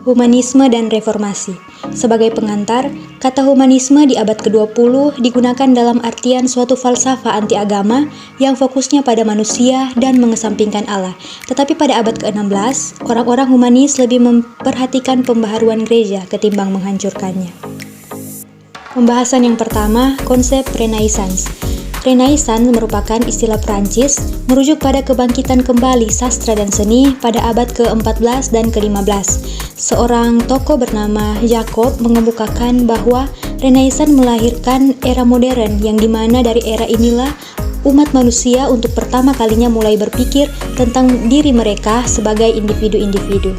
Humanisme dan reformasi. Sebagai pengantar, kata humanisme di abad ke-20 digunakan dalam artian suatu falsafah anti-agama yang fokusnya pada manusia dan mengesampingkan Allah. Tetapi pada abad ke-16, orang-orang humanis lebih memperhatikan pembaharuan gereja ketimbang menghancurkannya. Pembahasan yang pertama, konsep Renaissance. Renaissance merupakan istilah Prancis merujuk pada kebangkitan kembali sastra dan seni pada abad ke-14 dan ke-15. Seorang tokoh bernama Jacob mengemukakan bahwa Renaissance melahirkan era modern yang dimana dari era inilah umat manusia untuk pertama kalinya mulai berpikir tentang diri mereka sebagai individu-individu.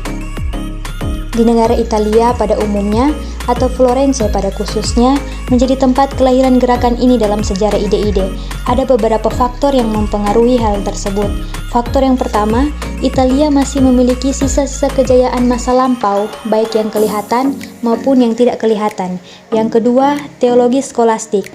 Di negara Italia pada umumnya atau Florence pada khususnya menjadi tempat kelahiran gerakan ini dalam sejarah ide-ide. Ada beberapa faktor yang mempengaruhi hal tersebut. Faktor yang pertama, Italia masih memiliki sisa-sisa kejayaan masa lampau, baik yang kelihatan maupun yang tidak kelihatan. Yang kedua, teologi skolastik.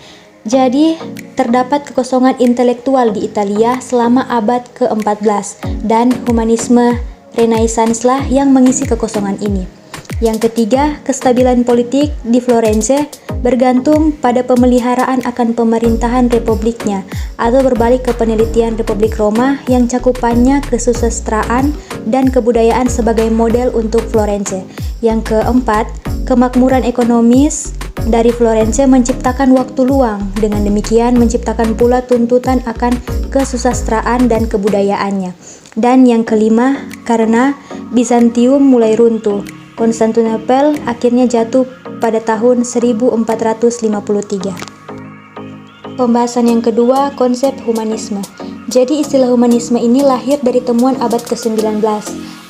Jadi, terdapat kekosongan intelektual di Italia selama abad ke-14 dan humanisme Renaissance lah yang mengisi kekosongan ini. Yang ketiga, kestabilan politik di Florence bergantung pada pemeliharaan akan pemerintahan republiknya atau berbalik ke penelitian Republik Roma yang cakupannya kesusastraan dan kebudayaan sebagai model untuk Florence. Yang keempat, kemakmuran ekonomis dari Florence menciptakan waktu luang, dengan demikian menciptakan pula tuntutan akan kesusastraan dan kebudayaannya. Dan yang kelima, karena Bizantium mulai runtuh, Konstantinopel akhirnya jatuh pada tahun 1453. Pembahasan yang kedua, konsep humanisme. Jadi istilah humanisme ini lahir dari temuan abad ke-19.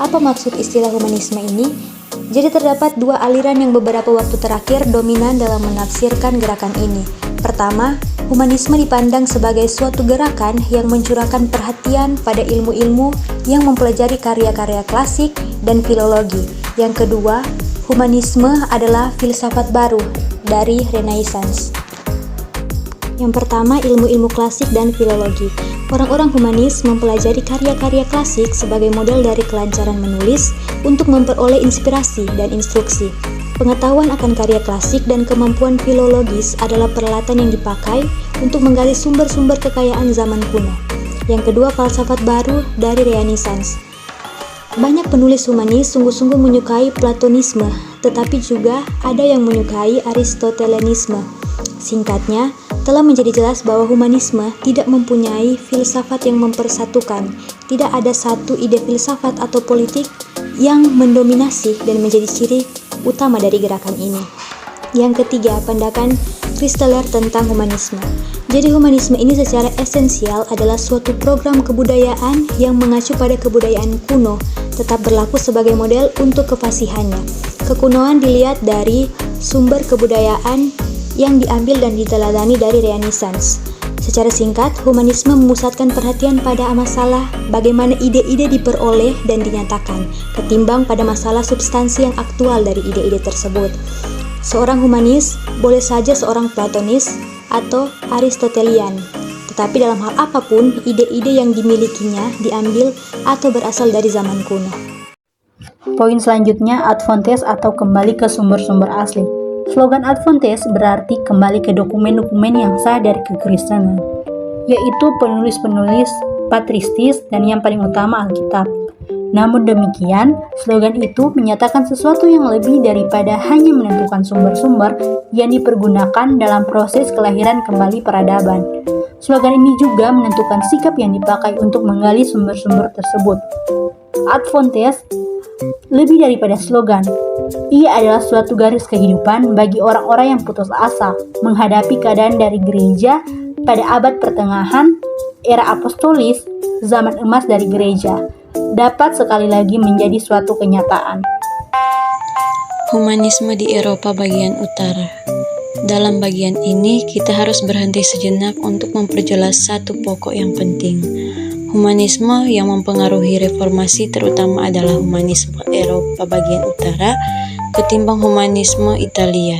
Apa maksud istilah humanisme ini? Jadi terdapat dua aliran yang beberapa waktu terakhir dominan dalam menafsirkan gerakan ini. Pertama, humanisme dipandang sebagai suatu gerakan yang mencurahkan perhatian pada ilmu-ilmu yang mempelajari karya-karya klasik dan filologi. Yang kedua, humanisme adalah filsafat baru dari Renaissance. Yang pertama, ilmu-ilmu klasik dan filologi. Orang-orang humanis mempelajari karya-karya klasik sebagai model dari kelancaran menulis untuk memperoleh inspirasi dan instruksi. Pengetahuan akan karya klasik dan kemampuan filologis adalah peralatan yang dipakai untuk menggali sumber-sumber kekayaan zaman kuno. Yang kedua, falsafat baru dari Renaissance. Banyak penulis humanis sungguh-sungguh menyukai Platonisme, tetapi juga ada yang menyukai Aristotelianisme. Singkatnya, telah menjadi jelas bahwa humanisme tidak mempunyai filsafat yang mempersatukan. Tidak ada satu ide filsafat atau politik yang mendominasi dan menjadi ciri utama dari gerakan ini. Yang ketiga, pandangan Kristeller tentang humanisme. Jadi humanisme ini secara esensial adalah suatu program kebudayaan yang mengacu pada kebudayaan kuno, tetap berlaku sebagai model untuk kefasihannya. Kekunoan dilihat dari sumber kebudayaan yang diambil dan diteladani dari Renaissance. Secara singkat, humanisme memusatkan perhatian pada masalah bagaimana ide-ide diperoleh dan dinyatakan, ketimbang pada masalah substansi yang aktual dari ide-ide tersebut. Seorang humanis boleh saja seorang Platonis atau Aristotelian, tetapi dalam hal apapun, ide-ide yang dimilikinya diambil atau berasal dari zaman kuno. Poin selanjutnya, ad fontes atau kembali ke sumber-sumber asli. Slogan ad fontes berarti kembali ke dokumen-dokumen yang sah dari kekristenan, yaitu penulis-penulis patristis dan yang paling utama Alkitab. Namun demikian, slogan itu menyatakan sesuatu yang lebih daripada hanya menentukan sumber-sumber yang dipergunakan dalam proses kelahiran kembali peradaban. Slogan ini juga menentukan sikap yang dipakai untuk menggali sumber-sumber tersebut. Ad fontes lebih daripada slogan. Ia adalah suatu garis kehidupan bagi orang-orang yang putus asa menghadapi keadaan dari gereja pada abad pertengahan, era apostolis, zaman emas dari gereja, dapat sekali lagi menjadi suatu kenyataan. Humanisme di Eropa bagian utara. Dalam bagian ini, kita harus berhenti sejenak untuk memperjelas satu pokok yang penting. Humanisme yang mempengaruhi reformasi terutama adalah humanisme Eropa bagian utara ketimbang humanisme Italia.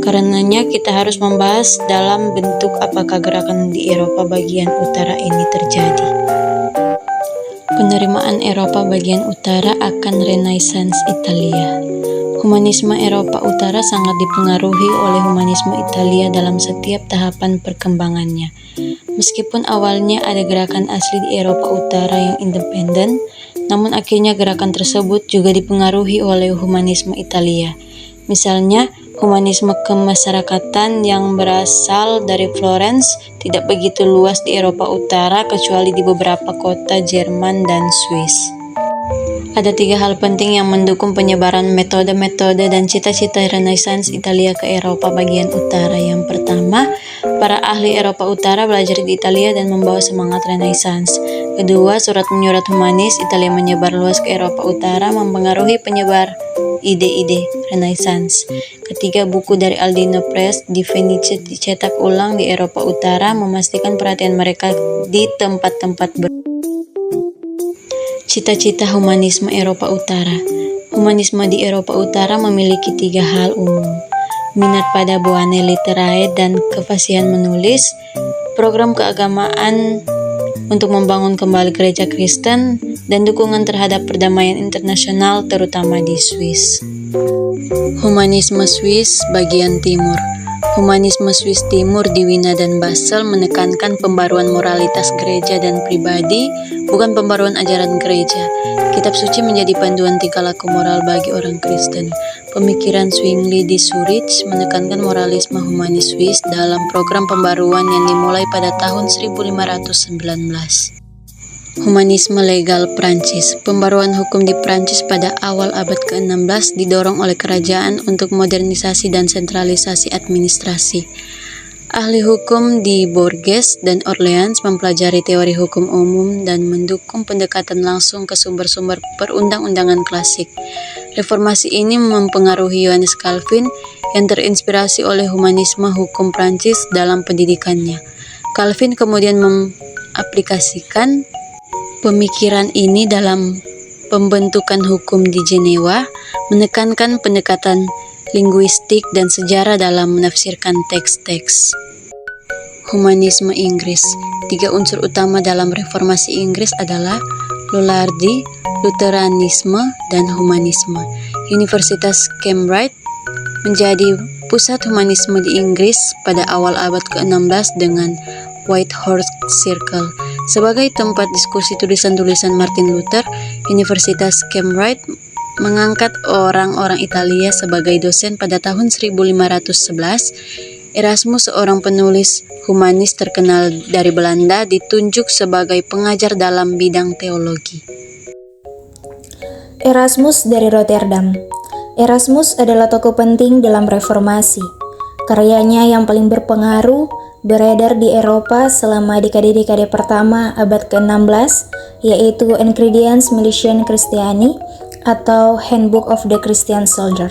Karenanya kita harus membahas dalam bentuk apakah gerakan di Eropa bagian utara ini terjadi. Penerimaan Eropa bagian utara akan Renaissance Italia. Humanisme Eropa Utara sangat dipengaruhi oleh humanisme Italia dalam setiap tahapan perkembangannya. Meskipun awalnya ada gerakan asli di Eropa Utara yang independen, namun akhirnya gerakan tersebut juga dipengaruhi oleh humanisme Italia. Misalnya, humanisme kemasyarakatan yang berasal dari Florence tidak begitu luas di Eropa Utara kecuali di beberapa kota Jerman dan Swiss. Ada 3 hal penting yang mendukung penyebaran metode-metode dan cita-cita Renaissance Italia ke Eropa bagian utara. Yang pertama, para ahli Eropa Utara belajar di Italia dan membawa semangat Renaissance. Kedua, surat menyurat humanis Italia menyebar luas ke Eropa Utara mempengaruhi penyebar ide-ide Renaissance. Ketiga, buku dari Aldino Press di Venice dicetak ulang di Eropa Utara memastikan perhatian mereka di tempat-tempat Cita-cita humanisme Eropa Utara. Humanisme di Eropa Utara memiliki 3 hal umum: minat pada buane literae dan kefasihan menulis, program keagamaan untuk membangun kembali gereja Kristen, dan dukungan terhadap perdamaian internasional terutama di Swiss. Humanisme Swiss bagian timur. Humanisme Swiss Timur di Wina dan Basel menekankan pembaruan moralitas gereja dan pribadi, bukan pembaruan ajaran gereja. Kitab suci menjadi panduan tingkah laku moral bagi orang Kristen. Pemikiran Zwingli di Zurich menekankan moralisme humanis Swiss dalam program pembaruan yang dimulai pada tahun 1519. Humanisme legal Prancis. Pembaruan hukum di Prancis pada awal abad ke-16 didorong oleh kerajaan untuk modernisasi dan sentralisasi administrasi. Ahli hukum di Bourges dan Orleans mempelajari teori hukum umum dan mendukung pendekatan langsung ke sumber-sumber perundang-undangan klasik. Reformasi ini mempengaruhi Johannes Calvin yang terinspirasi oleh humanisme hukum Prancis dalam pendidikannya. Calvin kemudian mengaplikasikan pemikiran ini dalam pembentukan hukum di Jenewa, menekankan pendekatan linguistik dan sejarah dalam menafsirkan teks-teks. Humanisme Inggris. 3 unsur utama dalam reformasi Inggris adalah Lollardy, Lutheranisme, dan humanisme. Universitas Cambridge menjadi pusat humanisme di Inggris pada awal abad ke-16 dengan Whitehorse Circle. Sebagai tempat diskusi tulisan-tulisan Martin Luther, Universitas Cambridge mengangkat orang-orang Italia sebagai dosen pada tahun 1511. Erasmus, seorang penulis humanis terkenal dari Belanda, ditunjuk sebagai pengajar dalam bidang teologi. Erasmus dari Rotterdam. Erasmus adalah tokoh penting dalam reformasi. Karyanya yang paling berpengaruh beredar di Eropa selama dekade-dekade pertama abad ke-16, yaitu Ingredients Militiae Christiani atau Handbook of the Christian Soldier.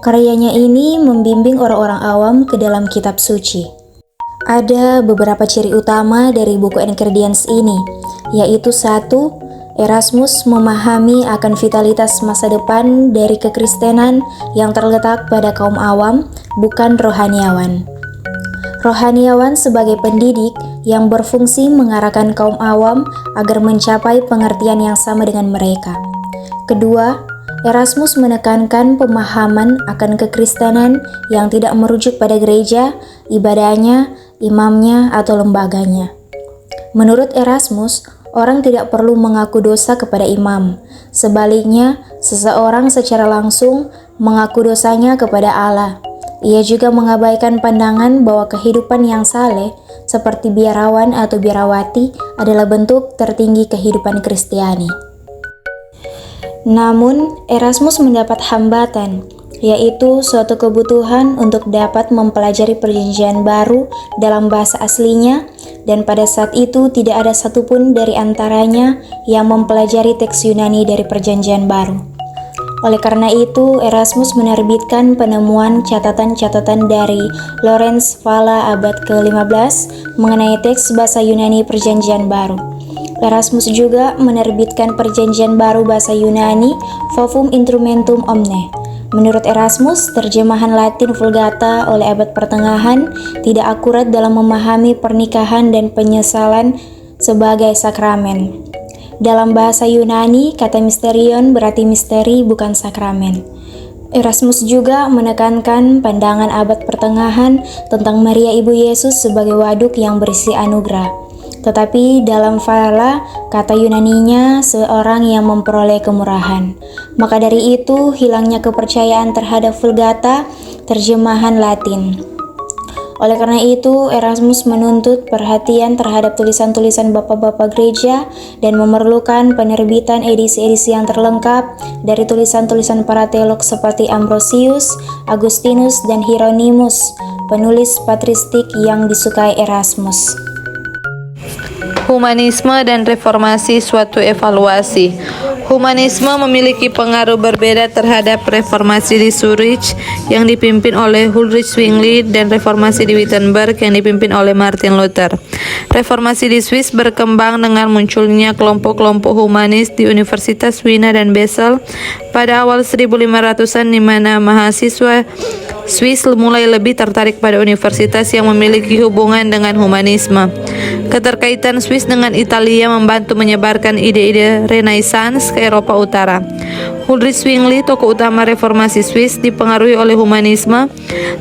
Karyanya ini membimbing orang-orang awam ke dalam kitab suci. Ada beberapa ciri utama dari buku Ingredients ini, yaitu 1. Erasmus memahami akan vitalitas masa depan dari kekristenan yang terletak pada kaum awam, bukan rohaniawan. Rohaniawan sebagai pendidik yang berfungsi mengarahkan kaum awam agar mencapai pengertian yang sama dengan mereka. Kedua, Erasmus menekankan pemahaman akan kekristenan yang tidak merujuk pada gereja, ibadahnya, imamnya, atau lembaganya. Menurut Erasmus, orang tidak perlu mengaku dosa kepada imam. Sebaliknya, seseorang secara langsung mengaku dosanya kepada Allah. Ia juga mengabaikan pandangan bahwa kehidupan yang saleh, seperti biarawan atau biarawati, adalah bentuk tertinggi kehidupan Kristiani. Namun, Erasmus mendapat hambatan, yaitu suatu kebutuhan untuk dapat mempelajari Perjanjian Baru dalam bahasa aslinya, dan pada saat itu tidak ada satupun dari antaranya yang mempelajari teks Yunani dari Perjanjian Baru. Oleh karena itu, Erasmus menerbitkan penemuan catatan-catatan dari Lorenz Valla abad ke-15 mengenai teks bahasa Yunani Perjanjian Baru. Erasmus juga menerbitkan Perjanjian Baru bahasa Yunani, Novum Instrumentum Omne. Menurut Erasmus, terjemahan Latin Vulgata oleh abad pertengahan tidak akurat dalam memahami pernikahan dan penyesalan sebagai sakramen. Dalam bahasa Yunani, kata mysterion berarti misteri, bukan sakramen. Erasmus juga menekankan pandangan abad pertengahan tentang Maria Ibu Yesus sebagai waduk yang berisi anugerah. Tetapi dalam Fala, kata Yunaninya seorang yang memperoleh kemurahan. Maka dari itu, hilangnya kepercayaan terhadap Vulgata, terjemahan Latin. Oleh karena itu, Erasmus menuntut perhatian terhadap tulisan-tulisan bapak-bapak gereja dan memerlukan penerbitan edisi-edisi yang terlengkap dari tulisan-tulisan para teolog seperti Ambrosius, Agustinus, dan Hieronymus, penulis patristik yang disukai Erasmus. Humanisme dan reformasi suatu evaluasi. Humanisme memiliki pengaruh berbeda terhadap reformasi di Zurich yang dipimpin oleh Ulrich Zwingli dan reformasi di Wittenberg yang dipimpin oleh Martin Luther. Reformasi di Swiss berkembang dengan munculnya kelompok-kelompok humanis di Universitas Wina dan Basel pada awal 1500-an, di mana mahasiswa Swiss mulai lebih tertarik pada universitas yang memiliki hubungan dengan humanisme. Keterkaitan Swiss dengan Italia membantu menyebarkan ide-ide Renaissance ke Eropa Utara. Ulrich Zwingli, tokoh utama reformasi Swiss, dipengaruhi oleh humanisme,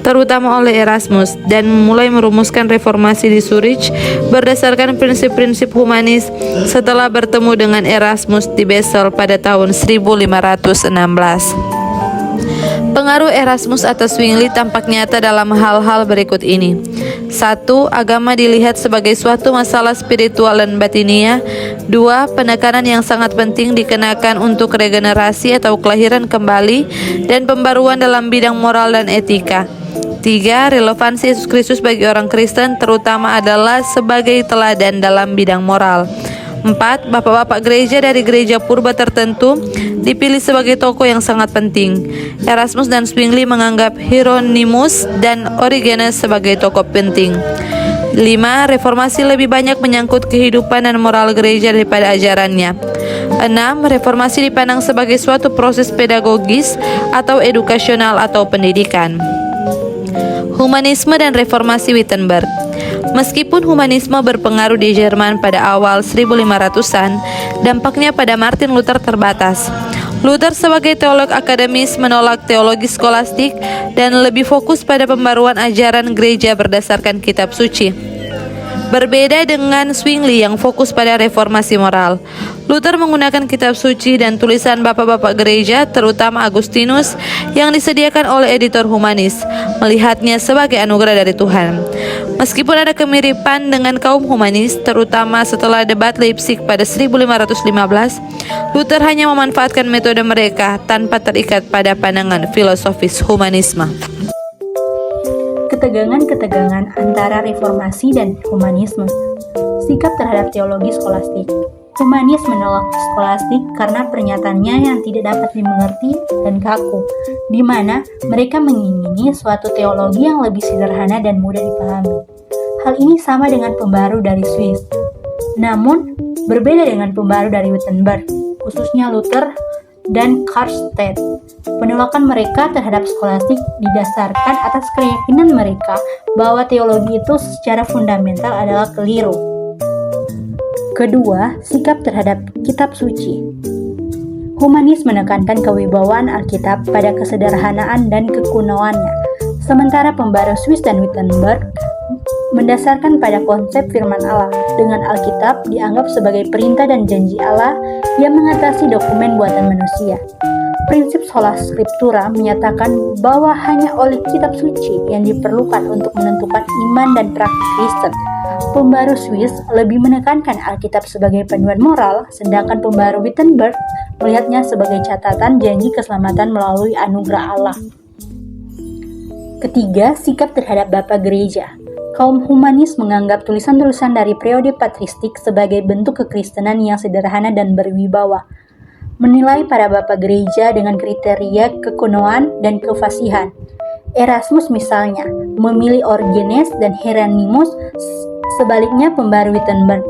terutama oleh Erasmus, dan mulai merumuskan reformasi di Zurich berdasarkan prinsip-prinsip humanis setelah bertemu dengan Erasmus di Basel pada tahun 1516. Pengaruh Erasmus atas Zwingli tampak nyata dalam hal-hal berikut ini. 1. Agama dilihat sebagai suatu masalah spiritual dan batinia. 2. Penekanan yang sangat penting dikenakan untuk regenerasi atau kelahiran kembali dan pembaruan dalam bidang moral dan etika. 3. Relevansi Yesus Kristus bagi orang Kristen terutama adalah sebagai teladan dalam bidang moral. 4. Bapak-bapak gereja dari gereja purba tertentu dipilih sebagai tokoh yang sangat penting. Erasmus dan Zwingli menganggap Hieronymus dan Origenes sebagai tokoh penting. 5. Reformasi lebih banyak menyangkut kehidupan dan moral gereja daripada ajarannya. 6. Reformasi dipandang sebagai suatu proses pedagogis atau edukasional atau pendidikan. Humanisme dan reformasi Wittenberg. Meskipun humanisme berpengaruh di Jerman pada awal 1500-an, dampaknya pada Martin Luther terbatas. Luther sebagai teolog akademis menolak teologi skolastik dan lebih fokus pada pembaruan ajaran gereja berdasarkan kitab suci. Berbeda dengan Zwingli yang fokus pada reformasi moral, Luther menggunakan kitab suci dan tulisan bapak-bapak gereja, terutama Agustinus, yang disediakan oleh editor humanis, melihatnya sebagai anugerah dari Tuhan. Meskipun ada kemiripan dengan kaum humanis, terutama setelah debat Leipzig pada 1515, Luther hanya memanfaatkan metode mereka tanpa terikat pada pandangan filosofis humanisme. Ketegangan-ketegangan antara reformasi dan humanisme. Sikap terhadap teologi skolastik. Humanis menolak skolastik karena pernyataannya yang tidak dapat dimengerti dan kaku, di mana mereka mengingini suatu teologi yang lebih sederhana dan mudah dipahami. Hal ini sama dengan pembaru dari Swiss. Namun, berbeda dengan pembaru dari Wittenberg, khususnya Luther dan Karlstadt. Penolakan mereka terhadap skolastik didasarkan atas keyakinan mereka bahwa teologi itu secara fundamental adalah keliru. Kedua, sikap terhadap kitab suci. Humanis menekankan kewibawaan Alkitab pada kesederhanaan dan kekunoannya, sementara pembaru Swiss dan Wittenberg mendasarkan pada konsep firman Allah, dengan Alkitab dianggap sebagai perintah dan janji Allah yang mengatasi dokumen buatan manusia. Prinsip sola scriptura menyatakan bahwa hanya oleh kitab suci yang diperlukan untuk menentukan iman dan praktik Kristen. Pembaru Swiss lebih menekankan Alkitab sebagai panduan moral, sedangkan pembaru Wittenberg melihatnya sebagai catatan janji keselamatan melalui anugerah Allah. Ketiga, sikap terhadap Bapak Gereja. Kaum humanis menganggap tulisan-tulisan dari periode patristik sebagai bentuk kekristenan yang sederhana dan berwibawa. Menilai para bapak gereja dengan kriteria kekunoan dan kefasihan. Erasmus misalnya memilih Origenes dan Hieronymus, sebaliknya pembaru Wittenberg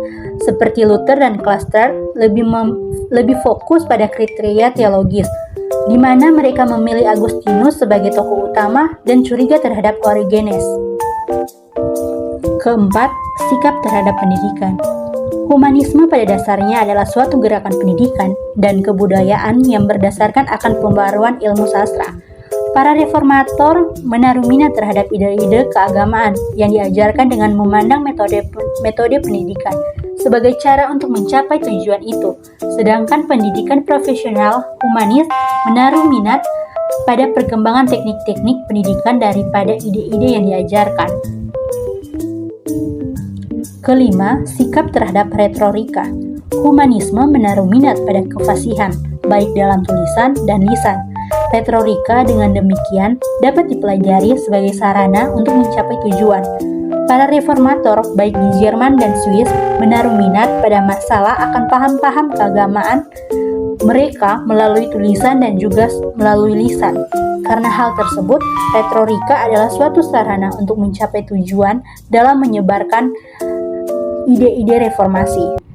seperti Luther dan Karlstadt lebih fokus pada kriteria teologis, di mana mereka memilih Agustinus sebagai tokoh utama dan curiga terhadap Origenes. Keempat, sikap terhadap pendidikan. Humanisme pada dasarnya adalah suatu gerakan pendidikan dan kebudayaan yang berdasarkan akan pembaruan ilmu sastra. Para reformator menaruh minat terhadap ide-ide keagamaan yang diajarkan dengan memandang metode pendidikan sebagai cara untuk mencapai tujuan itu. Sedangkan pendidikan profesional humanis menaruh minat pada perkembangan teknik-teknik pendidikan daripada ide-ide yang diajarkan. Kelima, sikap terhadap retorika. Humanisme menaruh minat pada kefasihan, baik dalam tulisan dan lisan. Retorika dengan demikian dapat dipelajari sebagai sarana untuk mencapai tujuan. Para reformator, baik di Jerman dan Swiss, menaruh minat pada masalah akan paham-paham keagamaan mereka melalui tulisan dan juga melalui lisan. Karena hal tersebut, retorika adalah suatu sarana untuk mencapai tujuan dalam menyebarkan ide-ide reformasi.